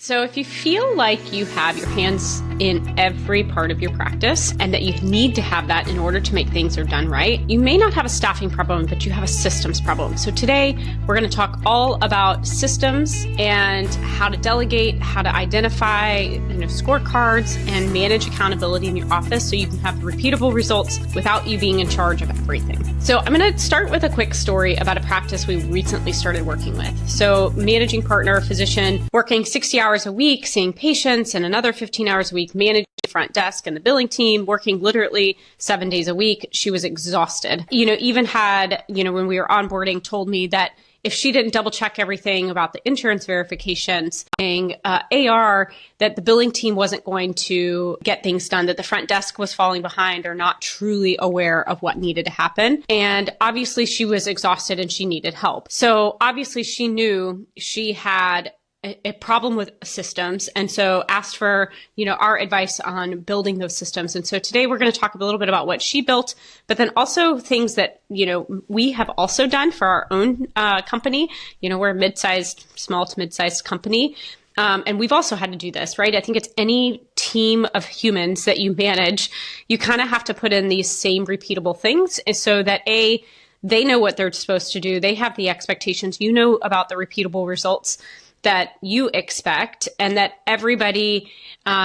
So if you feel like you have your hands in every part of your practice and that you need to have that in order to make things are done right, you may not have a staffing problem, but you have a systems problem. So today we're going to talk all about systems and how to delegate, how to identify, scorecards and manage accountability in your office so you can have repeatable results without you being in charge of everything. So I'm going to start with a quick story about a practice we recently started working with. So managing partner, physician, working 60 hours a week, seeing patients, and another 15 hours a week managing the front desk and the billing team, working literally 7 days a week. She was exhausted. Even had, when we were onboarding, told me that if she didn't double check everything about the insurance verifications, AR, that the billing team wasn't going to get things done, that the front desk was falling behind or not truly aware of what needed to happen. And obviously she was exhausted and she needed help. So obviously she knew she had a problem with systems, and so asked for, our advice on building those systems. And so today we're going to talk a little bit about what she built, but then also things that, we have also done for our own company. We're a mid-sized, small to mid-sized company. And we've also had to do this, right? I think it's any team of humans that you manage, you kind of have to put in these same repeatable things so that they know what they're supposed to do. They have the expectations, about the repeatable results that you expect, and that everybody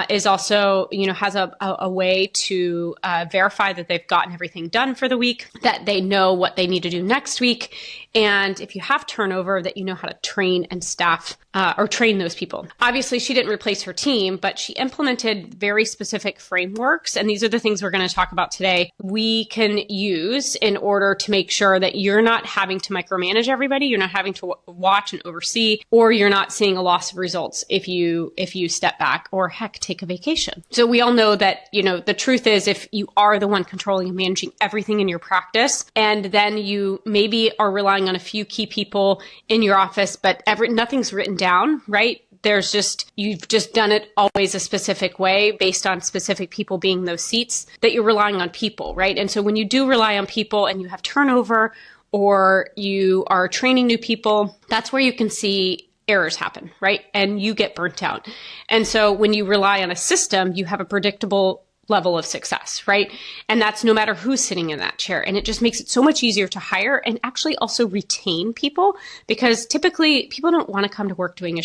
is also, has a way to verify that they've gotten everything done for the week, that they know what they need to do next week. And if you have turnover, that you know how to train and staff or train those people. Obviously, she didn't replace her team, but she implemented very specific frameworks. And these are the things we're going to talk about today. We can use in order to make sure that you're not having to micromanage everybody. You're not having to watch and oversee, or you're not seeing a loss of results if you step back or heck, take a vacation. So we all know that, the truth is if you are the one controlling and managing everything in your practice, and then you maybe are relying on a few key people in your office, but nothing's written down, right? You've just done it always a specific way based on specific people being those seats, that you're relying on people, right? And so when you do rely on people and you have turnover or you are training new people, that's where you can see errors happen, right? And you get burnt out. And so when you rely on a system, you have a predictable level of success, right? And that's no matter who's sitting in that chair. And it just makes it so much easier to hire and actually also retain people, because typically people don't want to come to work doing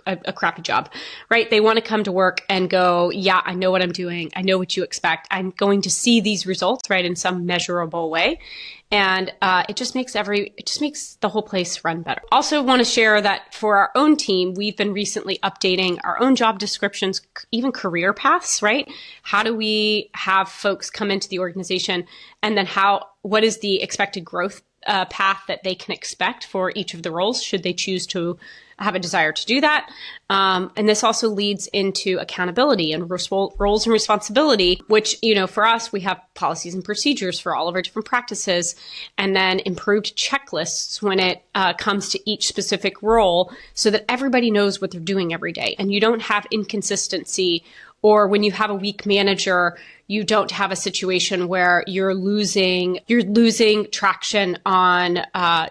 a crappy job, right? They want to come to work and go, yeah, I know what I'm doing. I know what you expect. I'm going to see these results, right, in some measurable way. And it just makes the whole place run better. Also want to share that for our own team, we've been recently updating our own job descriptions, even career paths, right? How do we have folks come into the organization, and then what is the expected growth path that they can expect for each of the roles, should they choose to have a desire to do that. And this also leads into accountability and roles and responsibility, which, for us, we have policies and procedures for all of our different practices, and then improved checklists when it comes to each specific role so that everybody knows what they're doing every day. And you don't have inconsistency, or when you have a weak manager, you don't have a situation where you're losing traction on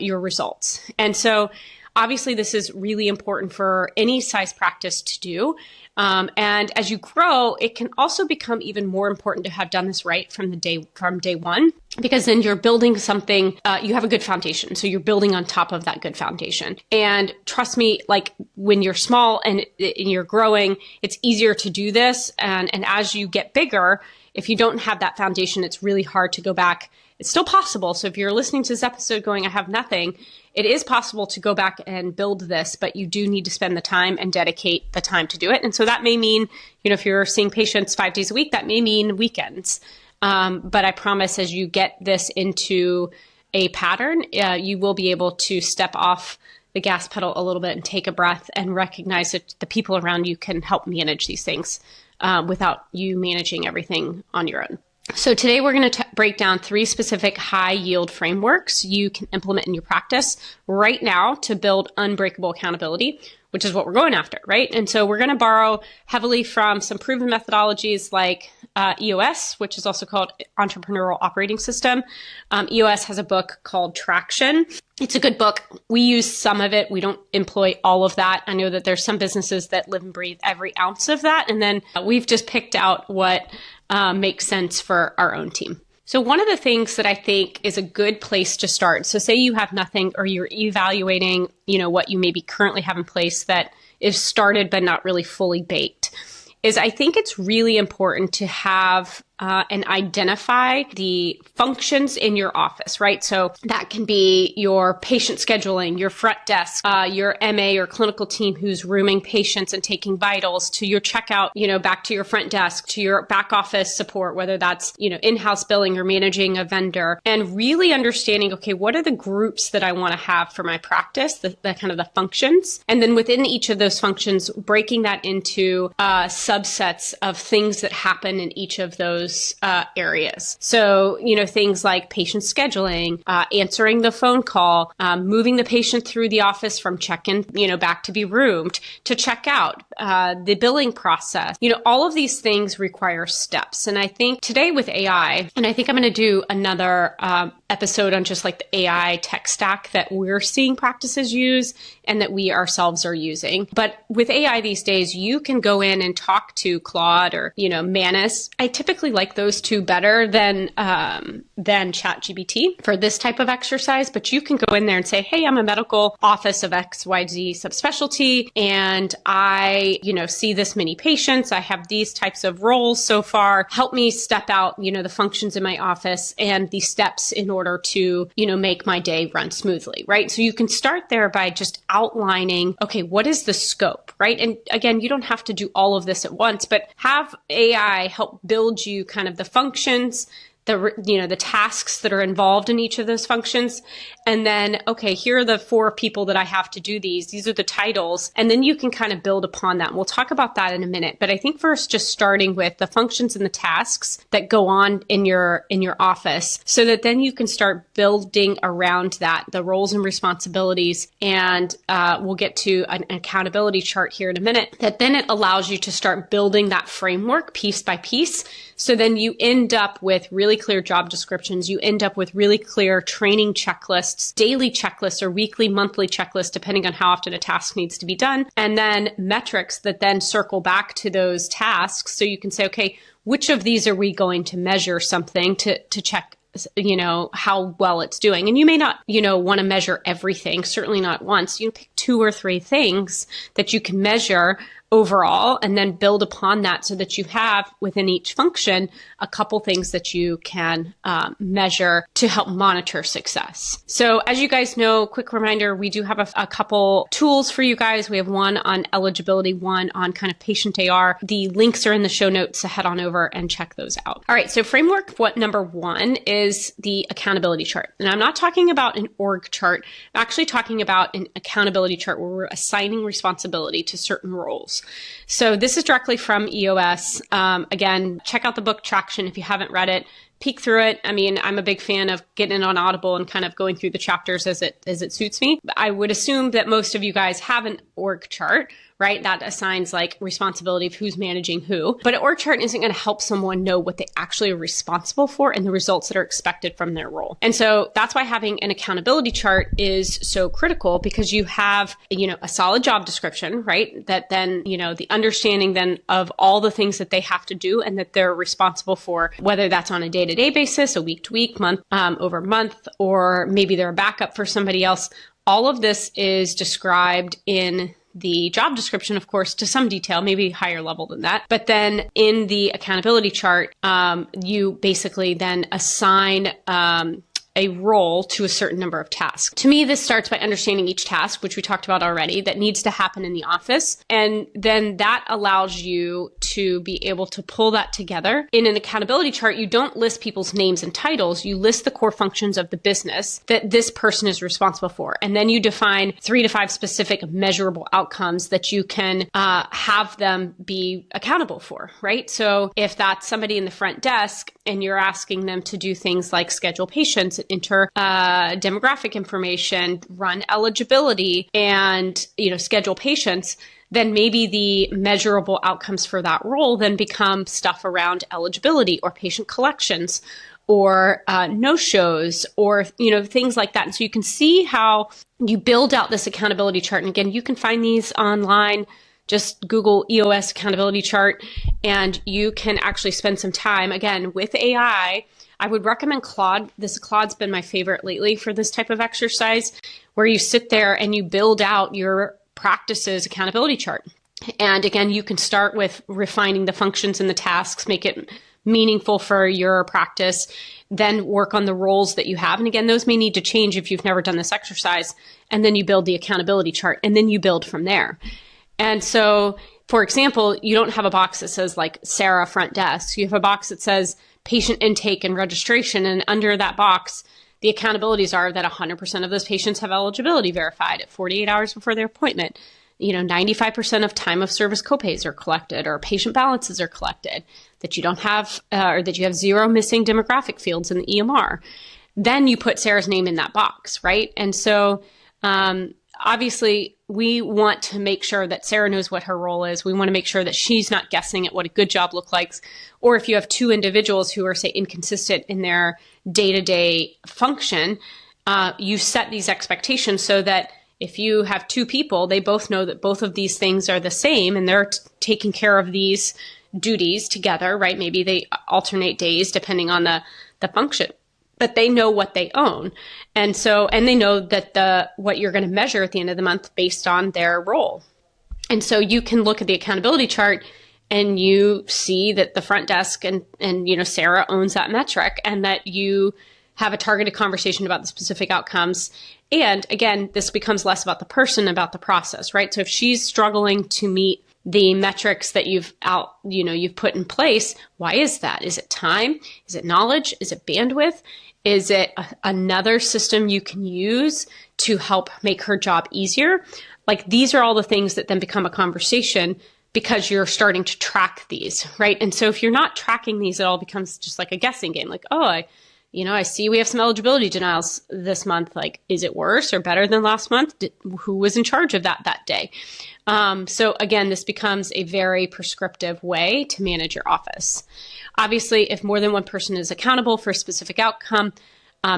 your results. And so obviously, this is really important for any size practice to do. And as you grow, it can also become even more important to have done this right from day one, because then you're building something, you have a good foundation. So you're building on top of that good foundation. And trust me, like when you're small and you're growing, it's easier to do this. And as you get bigger, if you don't have that foundation, it's really hard to go back. It's still possible. So if you're listening to this episode going, I have nothing, it is possible to go back and build this, but you do need to spend the time and dedicate the time to do it. And so that may mean, if you're seeing patients 5 days a week, that may mean weekends. But I promise as you get this into a pattern, you will be able to step off the gas pedal a little bit and take a breath and recognize that the people around you can help manage these things without you managing everything on your own. So today we're going to break down 3 specific high yield frameworks you can implement in your practice right now to build unbreakable accountability. which is what we're going after, right? And so we're going to borrow heavily from some proven methodologies like EOS, which is also called Entrepreneurial Operating System. EOS has a book called Traction. It's a good book. We use some of it. We don't employ all of that. I know that there's some businesses that live and breathe every ounce of that. And then we've just picked out what makes sense for our own team. So one of the things that I think is a good place to start, so say you have nothing or you're evaluating, what you maybe currently have in place that is started but not really fully baked, is I think it's really important to have and identify the functions in your office, right? So that can be your patient scheduling, your front desk, your MA or clinical team who's rooming patients and taking vitals, to your checkout, back to your front desk, to your back office support, whether that's, in-house billing or managing a vendor, and really understanding, okay, what are the groups that I want to have for my practice, the kind of the functions, and then within each of those functions, breaking that into subsets of things that happen in each of those areas. So, things like patient scheduling, answering the phone call, moving the patient through the office from check-in, back to be roomed, to check out, the billing process. All of these things require steps. And I think today with AI, and I think I'm going to do another episode on just like the AI tech stack that we're seeing practices use and that we ourselves are using. But with AI these days, you can go in and talk to Claude or, Manus. I typically like those two better than ChatGPT for this type of exercise, but you can go in there and say, hey, I'm a medical office of XYZ subspecialty, and I, see this many patients. I have these types of roles so far. Help me step out, the functions in my office and the steps in order to, make my day run smoothly, right? So you can start there by just outlining, okay, what is the scope, right? And again, you don't have to do all of this at once, but have AI help build you kind of the functions, the tasks that are involved in each of those functions. And then, okay, here are the 4 people that I have to do these. These are the titles. And then you can kind of build upon that. We'll talk about that in a minute. But I think first, just starting with the functions and the tasks that go on in your office, so that then you can start building around that, the roles and responsibilities. And we'll get to an accountability chart here in a minute, that then it allows you to start building that framework piece by piece. So then you end up with really clear job descriptions. You end up with really clear training checklists, daily checklists or weekly, monthly checklists, depending on how often a task needs to be done. And then metrics that then circle back to those tasks. So you can say, okay, which of these are we going to measure something to check, how well it's doing? And you may not, want to measure everything, certainly not once. You pick 2 or 3 things that you can measure overall, and then build upon that so that you have within each function a couple things that you can measure to help monitor success. So as you guys know, quick reminder, we do have a couple tools for you guys. We have one on eligibility, one on kind of patient AR. The links are in the show notes, so head on over and check those out. All right, so framework number 1 is the accountability chart. And I'm not talking about an org chart. I'm actually talking about an accountability chart where we're assigning responsibility to certain roles. So this is directly from EOS. Again, check out the book Traction if you haven't read it. Peek through it. I mean, I'm a big fan of getting it on Audible and kind of going through the chapters as it suits me. I would assume that most of you guys have an org chart, right? That assigns like responsibility of who's managing who. But an org chart isn't going to help someone know what they actually are responsible for and the results that are expected from their role. And so that's why having an accountability chart is so critical, because you have, a solid job description, right? That then, the understanding then of all the things that they have to do and that they're responsible for, whether that's on a day-to-day basis, a week-to-week, month over month, or maybe they're a backup for somebody else. All of this is described in the job description, of course, to some detail, maybe higher level than that. But then in the accountability chart, you basically then assign a role to a certain number of tasks. To me, this starts by understanding each task, which we talked about already, that needs to happen in the office. And then that allows you to be able to pull that together. In an accountability chart, you don't list people's names and titles. You list the core functions of the business that this person is responsible for. And then you define 3 to 5 specific measurable outcomes that you can have them be accountable for, right? So if that's somebody in the front desk and you're asking them to do things like schedule patients, enter demographic information, run eligibility, and schedule patients, then maybe the measurable outcomes for that role then become stuff around eligibility or patient collections or no-shows or things like that. And so you can see how you build out this accountability chart. And again, you can find these online. Just Google EOS accountability chart, and you can actually spend some time, again, with AI. I would recommend Claude. Claude's been my favorite lately for this type of exercise, where you sit there and you build out your practice's accountability chart. And again, you can start with refining the functions and the tasks, make it meaningful for your practice, then work on the roles that you have. And again, those may need to change if you've never done this exercise. And then you build the accountability chart, and then you build from there. And so, for example, you don't have a box that says like Sarah front desk. You have a box that says patient intake and registration. And under that box, the accountabilities are that 100% of those patients have eligibility verified at 48 hours before their appointment. 95% of time of service copays are collected or patient balances are collected, that you don't have, or that you have 0 missing demographic fields in the EMR. Then you put Sarah's name in that box, right? And so, obviously, we want to make sure that Sarah knows what her role is. We want to make sure that she's not guessing at what a good job looks like. Or if you have 2 individuals who are, say, inconsistent in their day-to-day function, you set these expectations so that if you have 2 people, they both know that both of these things are the same and they're taking care of these duties together, right? Maybe they alternate days depending on the function. But they know what they own. And they know that what you're going to measure at the end of the month based on their role. And so you can look at the accountability chart and you see that the front desk and Sarah owns that metric, and that you have a targeted conversation about the specific outcomes. And again, this becomes less about the person, about the process, right? So if she's struggling to meet the metrics that you've put in place, why is that? Is it time? Is it knowledge? Is it bandwidth? Is it another system you can use to help make her job easier? Like, these are all the things that then become a conversation because you're starting to track these, right? And so if you're not tracking these, it all becomes just like a guessing game. Like, oh, I see we have some eligibility denials this month. Like, is it worse or better than last month? Who was in charge of that day? So again, this becomes a very prescriptive way to manage your office. Obviously, if more than one person is accountable for a specific outcome,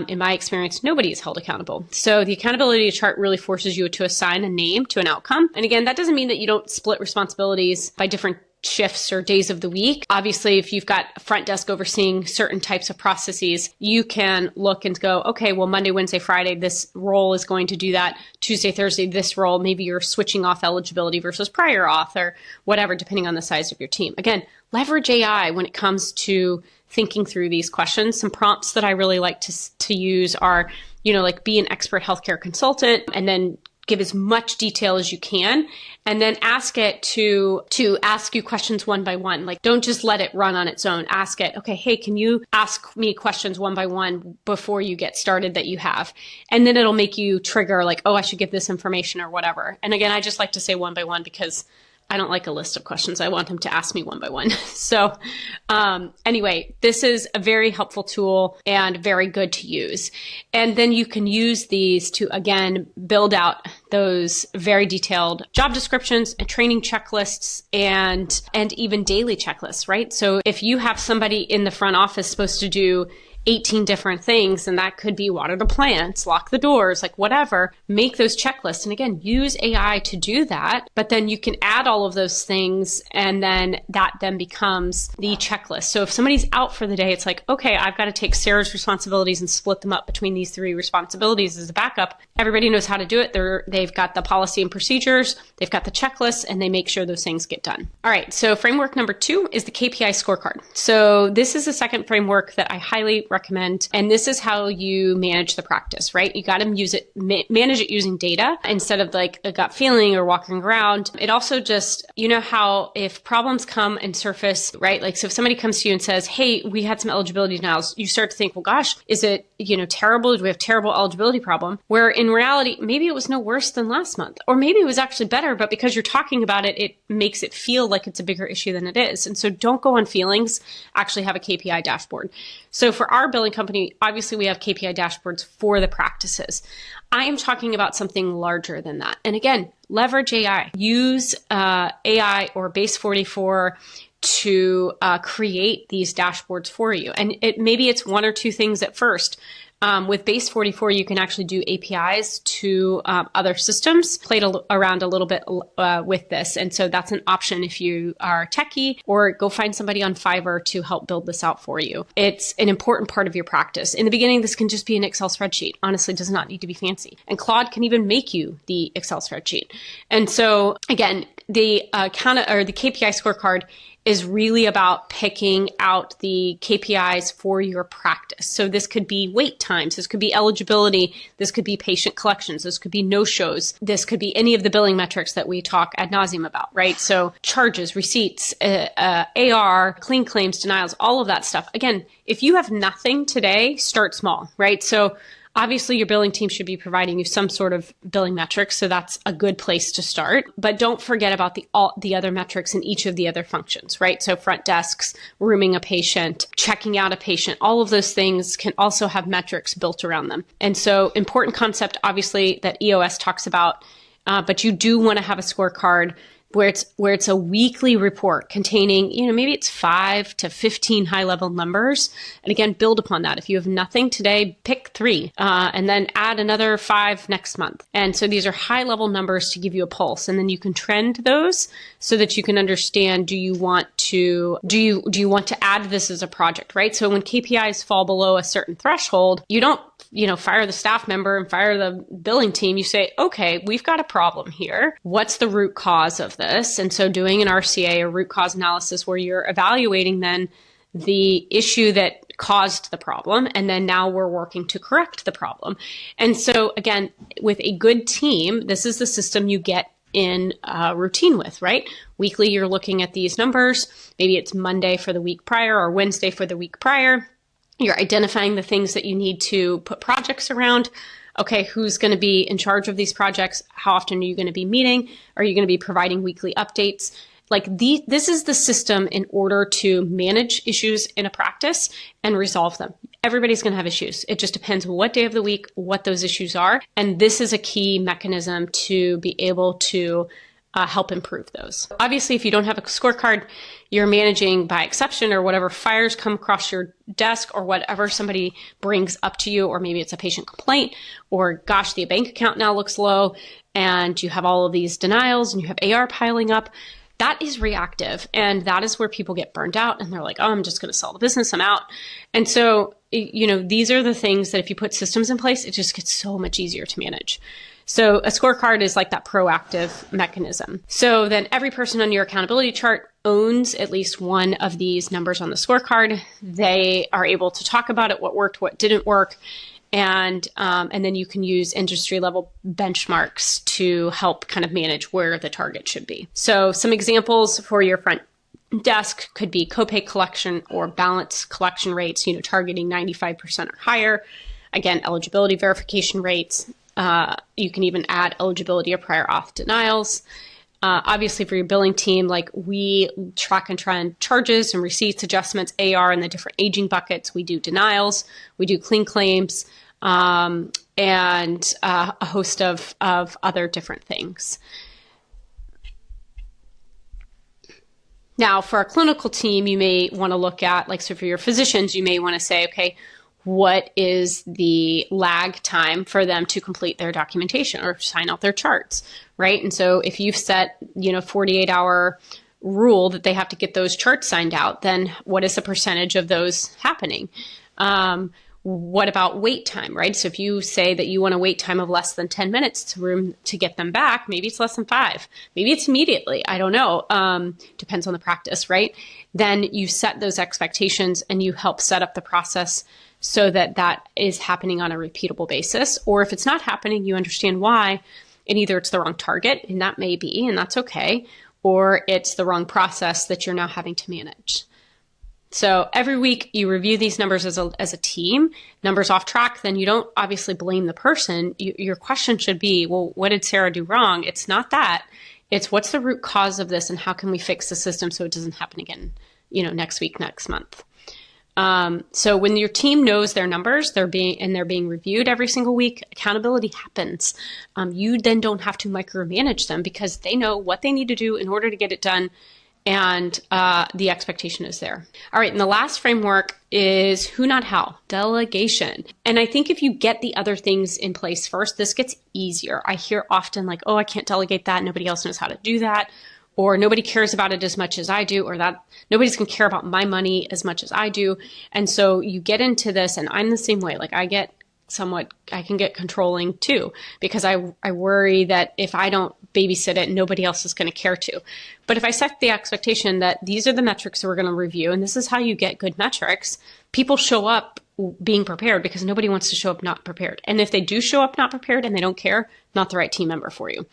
in my experience, nobody is held accountable. So the accountability chart really forces you to assign a name to an outcome. And again, that doesn't mean that you don't split responsibilities by different shifts or days of the week. Obviously, if you've got a front desk overseeing certain types of processes, you can look and go, okay, well, Monday, Wednesday, Friday, this role is going to do that. Tuesday, Thursday, this role, maybe you're switching off eligibility versus prior auth or whatever, depending on the size of your team. Again, leverage AI when it comes to thinking through these questions. Some prompts that I really like to use are, like be an expert healthcare consultant, and then give as much detail as you can, and then ask it to ask you questions one by one. Like, don't just let it run on its own. Ask it, okay, hey, can you ask me questions one by one before you get started that you have? And then it'll make you trigger like, oh, I should give this information or whatever. And again, I just like to say one by one because I don't like a list of questions. I want them to ask me one by one. So anyway, this is a very helpful tool and very good to use. And then you can use these to, again, build out those very detailed job descriptions and training checklists and even daily checklists, right? So if you have somebody in the front office supposed to do 18 different things, and that could be water the plants, lock the doors, like whatever, make those checklists. And again, use AI to do that, but then you can add all of those things, and then that then becomes the checklist. So if somebody's out for the day, it's like, okay, I've got to take Sarah's responsibilities and split them up between these 3 responsibilities as a backup. Everybody knows how to do it. They've got the policy and procedures, they've got the checklists, and they make sure those things get done. All right, so framework number 2 is the KPI scorecard. So this is the second framework that I highly recommend. And this is how you manage the practice, right? You got to manage it using data instead of like a gut feeling or walking around. It also just, how if problems come and surface, right? Like, so if somebody comes to you and says, hey, we had some eligibility denials, you start to think, well, gosh, is it, terrible? Do we have terrible eligibility problem? Where in reality, maybe it was no worse than last month, or maybe it was actually better, but because you're talking about it, it makes it feel like it's a bigger issue than it is. And so don't go on feelings, actually have a KPI dashboard. So for our our billing company, obviously we have KPI dashboards for the practices. I am talking about something larger than that. And again, leverage AI. Use AI or Base 44 to create these dashboards for you. And maybe it's one or two things at first. With Base 44, you can actually do APIs to other systems. Played around a little bit with this. And so that's an option if you are techie, or go find somebody on Fiverr to help build this out for you. It's an important part of your practice. In the beginning, this can just be an Excel spreadsheet. Honestly, does not need to be fancy. And Claude can even make you the Excel spreadsheet. And so again, the KPI scorecard is really about picking out the KPIs for your practice. So this could be wait times, this could be eligibility, this could be patient collections, this could be no-shows, this could be any of the billing metrics that we talk ad nauseum about, right? So charges, receipts, AR, clean claims, denials, all of that stuff. Again, if you have nothing today, start small, right? So obviously, your billing team should be providing you some sort of billing metrics, so that's a good place to start. But don't forget about the other metrics in each of the other functions, right? So front desks, rooming a patient, checking out a patient, all of those things can also have metrics built around them. And so important concept, obviously, that EOS talks about, but you do want to have a scorecard where it's a weekly report containing, maybe it's 5 to 15 high-level numbers. And again, build upon that. If you have nothing today, pick 3, and then add another 5 next month. And so these are high-level numbers to give you a pulse. And then you can trend those so that you can understand, do you want to add this as a project, right? So when KPIs fall below a certain threshold, you don't fire the staff member and fire the billing team. You say, okay, we've got a problem here. What's the root cause of this? And so doing an RCA, or root cause analysis, where you're evaluating then the issue that caused the problem, and then now we're working to correct the problem. And so again, with a good team, this is the system you get in routine with, right? Weekly, you're looking at these numbers. Maybe it's Monday for the week prior or Wednesday for the week prior. You're identifying the things that you need to put projects around. Okay, who's going to be in charge of these projects? How often are you going to be meeting? Are you going to be providing weekly updates? This is the system in order to manage issues in a practice and resolve them. Everybody's going to have issues. It just depends what day of the week, what those issues are. And this is a key mechanism to be able to help improve those. Obviously, if you don't have a scorecard, you're managing by exception, or whatever fires come across your desk, or whatever somebody brings up to you, or maybe it's a patient complaint, or gosh, the bank account now looks low, and you have all of these denials and you have AR piling up. That is reactive, and that is where people get burned out, and they're like, oh, I'm just going to sell the business, I'm out. And so, these are the things that if you put systems in place, it just gets so much easier to manage. So a scorecard is like that proactive mechanism. So then every person on your accountability chart owns at least one of these numbers on the scorecard. They are able to talk about it, what worked, what didn't work. And then you can use industry level benchmarks to help kind of manage where the target should be. So some examples for your front desk could be copay collection or balance collection rates, targeting 95% or higher. Again, eligibility verification rates. You can even add eligibility or prior auth denials. Obviously, for your billing team, we track and trend charges and receipts, adjustments, AR, and the different aging buckets. We do denials, we do clean claims, and a host of other different things. Now, for our clinical team, you may want to look at, so for your physicians, you may want to say, okay, what is the lag time for them to complete their documentation or sign out their charts, right? And so if you've set, 48-hour rule that they have to get those charts signed out, then what is the percentage of those happening? What about wait time, right? So if you say that you want a wait time of less than 10 minutes to get them back, maybe it's less than 5, maybe it's immediately, I don't know, depends on the practice, right? Then you set those expectations and you help set up the process so that is happening on a repeatable basis. Or if it's not happening, you understand why, and either it's the wrong target, and that may be, and that's okay, or it's the wrong process that you're now having to manage. So every week you review these numbers as a team. Numbers off track, then you don't obviously blame the person. Your question should be, well, what did Sarah do wrong? It's not that. It's what's the root cause of this, and how can we fix the system so it doesn't happen again, next week, next month. So when your team knows their numbers, they're being reviewed every single week, accountability happens. You then don't have to micromanage them because they know what they need to do in order to get it done. And the expectation is there. All right. And the last framework is who, not how, delegation. And I think if you get the other things in place first, this gets easier. I hear often like, oh, I can't delegate that. Nobody else knows how to do that. Or nobody cares about it as much as I do, or that nobody's going to care about my money as much as I do. And so you get into this, and I'm the same way. Like I can get controlling too, because I worry that if I don't babysit it, nobody else is going to care to. But if I set the expectation that these are the metrics that we're going to review, and this is how you get good metrics, people show up being prepared because nobody wants to show up not prepared. And if they do show up not prepared and they don't care, not the right team member for you.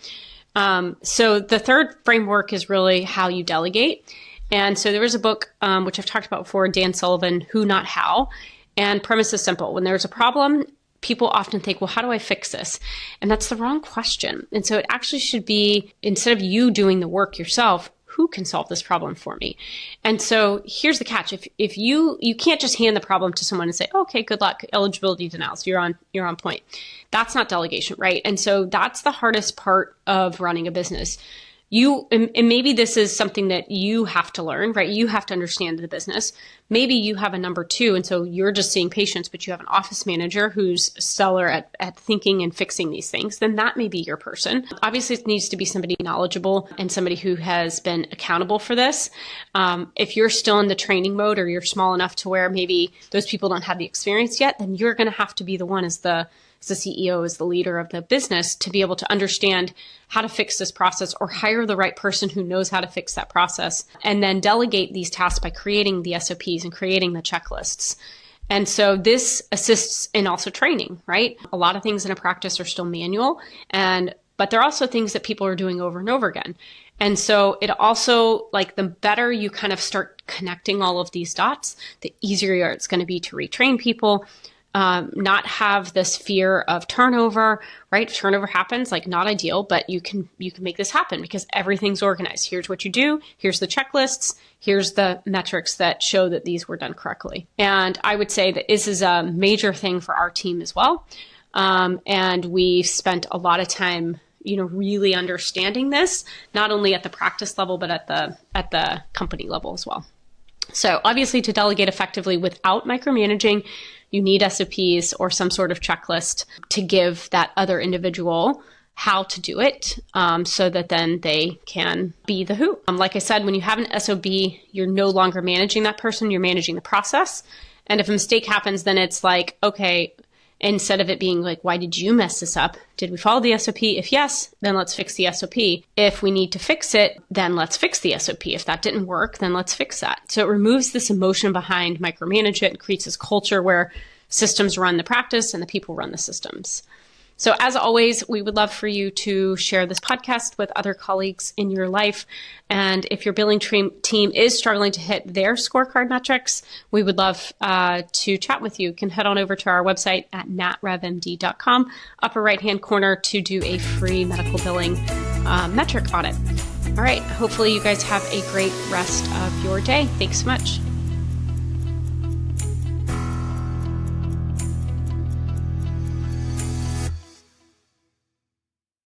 So the third framework is really how you delegate. And so there was a book, which I've talked about before, Dan Sullivan, Who, Not How. And premise is simple. When there's a problem, people often think, well, how do I fix this? And that's the wrong question. And so it actually should be, instead of you doing the work yourself, who can solve this problem for me? And so here's the catch. If you can't just hand the problem to someone and say, okay, good luck, eligibility denials, you're on point. That's not delegation, right? And so that's the hardest part of running a business. And maybe this is something that you have to learn, right? You have to understand the business. Maybe you have a number two, and so you're just seeing patients, but you have an office manager who's stellar at thinking and fixing these things. Then that may be your person. Obviously, it needs to be somebody knowledgeable and somebody who has been accountable for this. If you're still in the training mode, or you're small enough to where maybe those people don't have the experience yet, then you're going to have to be the one as the CEO, as the leader of the business, to be able to understand how to fix this process, or hire the right person who knows how to fix that process, and then delegate these tasks by creating the SOPs and creating the checklists. And so this assists in also training, right? A lot of things in a practice are still manual, but they're also things that people are doing over and over again. And so it also, like, the better you kind of start connecting all of these dots, the easier it's going to be to retrain people. Not have this fear of turnover, right? Turnover happens, like, not ideal, but you can make this happen because everything's organized. Here's what you do. Here's the checklists. Here's the metrics that show that these were done correctly. And I would say that this is a major thing for our team as well. And we spent a lot of time, really understanding this, not only at the practice level, but at the company level as well. So obviously, to delegate effectively without micromanaging, you need SOPs or some sort of checklist to give that other individual how to do it, so that then they can be the who. Like I said, when you have an SOB, you're no longer managing that person, you're managing the process. And if a mistake happens, then it's like, okay, instead of it being like, why did you mess this up? Did we follow the SOP? If yes, then let's fix the SOP. If we need to fix it, then let's fix the SOP. If that didn't work, then let's fix that. So it removes this emotion behind micromanage it and creates this culture where systems run the practice and the people run the systems. So as always, we would love for you to share this podcast with other colleagues in your life. And if your billing team is struggling to hit their scorecard metrics, we would love to chat with you. You can head on over to our website at natrevmd.com, upper right-hand corner, to do a free medical billing metric audit. All right. Hopefully you guys have a great rest of your day. Thanks so much.